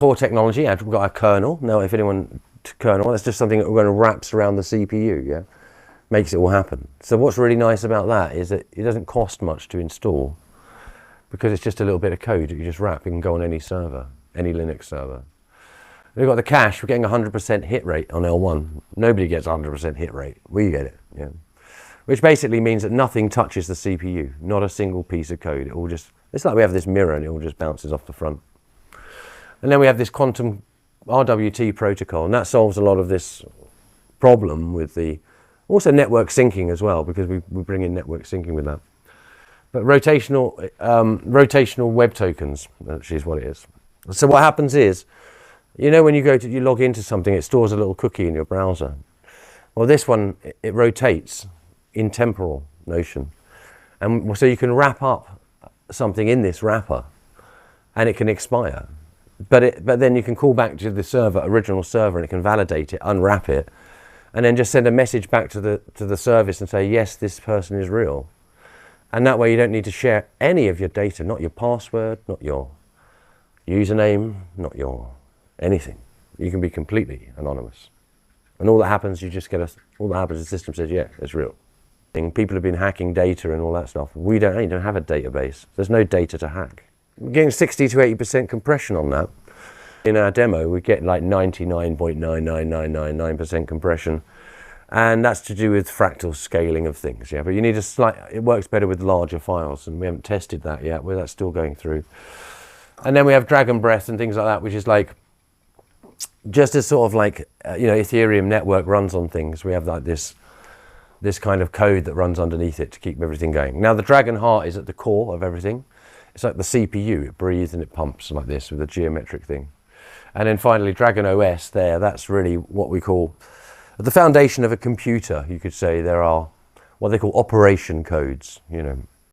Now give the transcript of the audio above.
Core technology, we've got a kernel. Now, if anyone, kernel, that's just something that we're going to wraps around the CPU, yeah? Makes it all happen. So what's really nice about that is that it doesn't cost much to install because it's just a little bit of code that you just wrap. It can go on any server, any Linux server. We've got the cache, we're getting 100% hit rate on L1. Nobody gets 100% hit rate, we get it, yeah. Which basically means that nothing touches the CPU, not a single piece of code. It all just, it's like we have this mirror and it all just bounces off the front. And then we have this quantum RWT protocol, and that solves a lot of this problem with the, also network syncing as well, because we bring in network syncing with that. But rotational web tokens, actually is what it is. So what happens is, you know when you log into something, it stores a little cookie in your browser. Well, this one, it rotates in temporal motion. And so you can wrap up something in this wrapper and it can expire. But then you can call back to the server, original server, and it can validate it, unwrap it, and then just send a message back to the service and say, yes, this person is real. And that way you don't need to share any of your data, not your password, not your username, not your anything. You can be completely anonymous. And all that happens, all that happens, the system says, yeah, it's real. People have been hacking data and all that stuff. We don't have a database. There's no data to hack. We're getting 60 to 80% compression on that. In our demo, we get like 99.99999% compression. And that's to do with fractal scaling of things, yeah. But you need it works better with larger files, and we haven't tested that yet, that's still going through. And then we have Dragon Breath and things like that, which is like, just as sort of like, Ethereum network runs on things, we have like this kind of code that runs underneath it to keep everything going. Now the Dragon Heart is at the core of everything. It's like the CPU, it breathes and it pumps like this with a geometric thing. And then finally Dragon OS there, that's really what we call the foundation of a computer. You could say there are what they call operation codes,